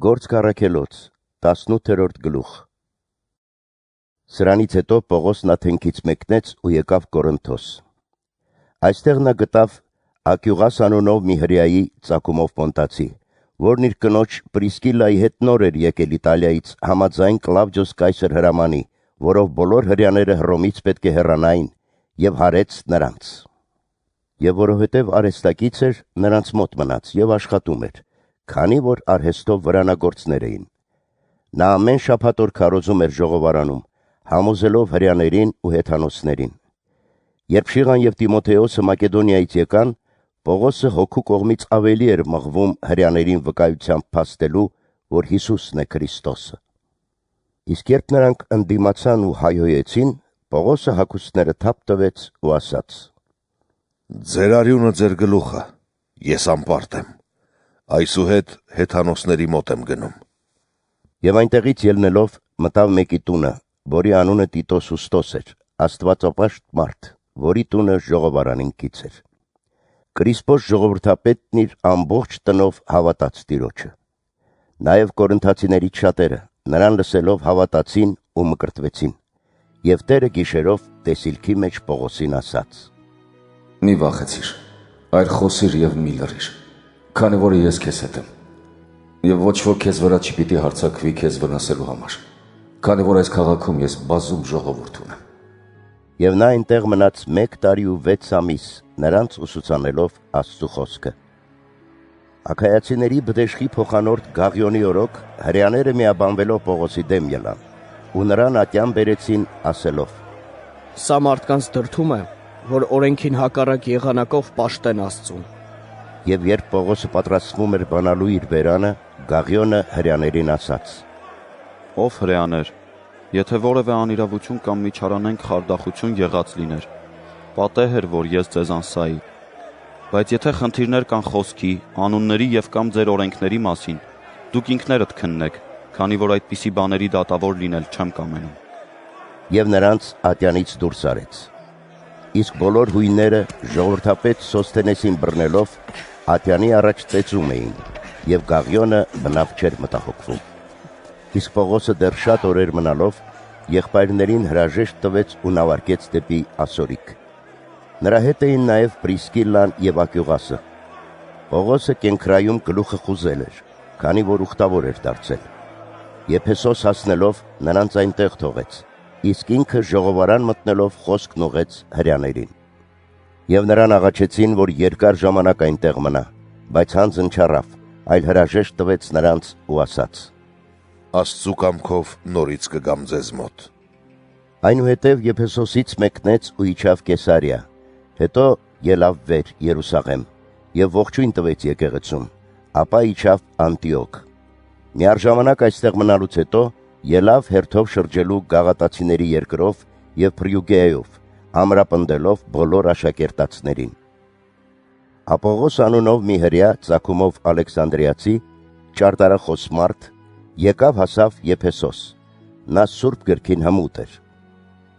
Գործք առաքելոց 18-րդ գլուխ։ Սրանից հետո Պողոսն Աթենքից մեկնեց ու եկավ Կորինթոս։ Այստեղ նա գտավ Ակյուղաս անունով մի հրեայի ծագումով Պոնտացի, որն իր կնոջ Պրիսկիլայի հետ նոր էր եկել Իտալիայից համաձայն Կլավդիոս կայսր հրամանի, որով բոլոր հրեաները Հռոմից պետք է հեռանային, եւ հարեց նրանց։ Եվ որովհետև արհեստակից էր, նրանց մոտ մնաց եւ աշխատում էր, քանի որ արհեստով վրանագործներ էին։ Նա ամեն շաբաթ օր քարոզում էր ժողովարանում, համոզելով հրեաներին ու հեթանոսներին։ Երբ Շիղան եւ Տիմոթեոսը Մակեդոնիայից եկան, Պողոսը հոգու կողմից ավելի էր մղվում հրեաներին վկայությամբ փաստելու, որ Հիսուսն է Քրիստոսը։ Իսկ երբ նրանք ընդդիմացան ու հայհոյեցին, Պողոսը հագուստները թափ տվեց ու ասաց. «Ձեր արյունը ձեր գլուխը, ես անպարտ եմ, այսուհետ հեթանոսների մոտ եմ գնում»։ Եվ այնտեղից ելնելով մտավ մեկի տունը, որի անունը Տիտոս Ուստոս էր, աստվածապաշտ մարդ, որի տունը ժողովարանին կից էր։ Կրիսպոս ժողովրդապետն իր ամբողջ տնով հավատաց Տիրոջը։ Նաև կորինթացիներից շատերը նրան լսելով հավատացին ու մկրտվեցին, եւ Տերը գիշերով տեսիլքի մեջ Պողոսին ասաց. «Մի վախեցիր, այլ խոսիր եւ մի լռիր, քանի որ ես քեզ հետ եմ, եւ ոչ ոք քեզ վրա չպիտի հարձակվի քեզ վնասելու համար, քանի որ այս քաղաքում ես բազում ժողովուրդ ունեմ»։ Եվ նա այնտեղ մնաց 1 տարի ու 6 ամիս, նրանց ուսուցանելով Աստծու խոսքը։ Աքայացիների բդեշխի փոխանորդ Գաղիոնի օրոք հրեաները միաբանվելով Պողոսի դեմ ելան ու նրան ատյան բերեցին ասելով. «Սա մարդկանց դրդում է, որ օրենքին հակառակ եղանակով պաշտեն Աստծուն»։ Եվ երբ Պողոսը պատրաստվում էր բանալու իր բերանը, Գաղիոնը հրեաներին ասաց. «Ով հրեաներ, եթե որևէ անիրավություն կամ միջարանենք խարդախություն եղած լիներ, պատեհ էր, որ ես ձեզ անսայի, բայց եթե խնդիրներ կան խոսքի, անունների եւ կամ ձեր օրենքների մասին, դուք ինքներդ քննեք, քանի որ այդպիսի բաների դատավոր լինել չեմ կամենում»։ Եվ նրանց ատյանից դուրս արեց։ Իսկ բոլոր հույնները ժողովրդապետ Սոսթենեսին բռնելով ատյանի առաջ ծեծում էին, եւ Գաղիոնը բնավ չէր մտահոգվում։ Իսկ Պողոսը դեռ շատ օրեր մնալով եղբայրներին հրաժեշտ տվեց ու նավարկեց դեպի Ասորիկ։ Նրա հետ էին նաև Պրիսկիլլան եւ Ակյուղասը։ Պողոսը կենքրայում գլուխը խուզել էր, քանի որ ուխտավոր էր դարձել։ Եփեսոս հասնելով նրանց այնտեղ թողեց, իսկ ինքը ժողովարան մտնելով խոսքն ուղեց հրեաներին։ Եվ նրան աղաչեցին, որ երկար ժամանակ այնտեղ մնա, բայց հանձն չառավ, այլ հրաժեշտ տվեց նրանց ու ասաց. «Աստծու կամքով նորից կգամ ձեզ մոտ»։ Այնուհետև Եփեսոսից մեկնեց ու իջավ Կեսարիա, հետո ելավ վեր Երուսաղեմ եւ ողջույն տվեց եկեղեցուն, ապա իջավ Անտիոք։ Միառժամանակ այստեղ մնալուց հետո ելավ հերթով շրջելու Գաղատացիների երկրով եւ Փրյուգեայով, ամրապնդելով բոլոր աշակերտածներին։ Ապողոս անունով մի հրեա ծագումով Ալեքսանդրիացի, ճարտարախոս մարդ, եկավ հասավ Եփեսոս։ Նա Սուրբ գրքին հմուտ էր։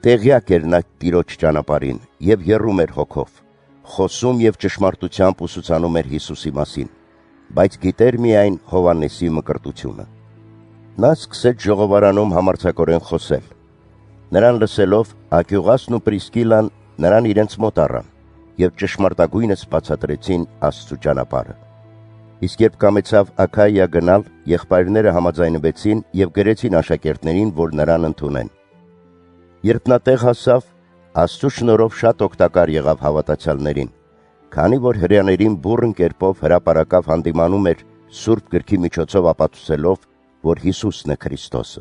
Տեղյակ էր նա Տիրոջ ճանապարհին եւ եռում էր հոգով, խոսում եւ ճշմարտությամբ ուսուցանում էր Հիսուսի մասին, բայց գիտեր միայն Հովհաննեսի մկրտությունը։ Նա սկսեց ժողովարանում համարձակորեն խոսել։ Նրան լսելով Ակյուղասն ու Պրիսկիլան նրան իրենց մոտ առան եւ ճշմարտագույնս բացատրեցին Աստծու ճանապարհը։ Իսկ երբ կամեցավ Աքայիա գնալ, եղբայրները համաձայնվեցին եւ գրեցին աշակերտներին, որ նրան ընդունեն։ Երբ նա տեղ հասավ, Աստծու շնորհով շատ օգտակար եղավ հավատացյալներին, քանի որ հրեաներին բուռն կերպով հրապարակավ հանդիմանում էր Սուրբ գրքի միջոցով ապացուցելով, որ Հիսուսն է Քրիստոսը։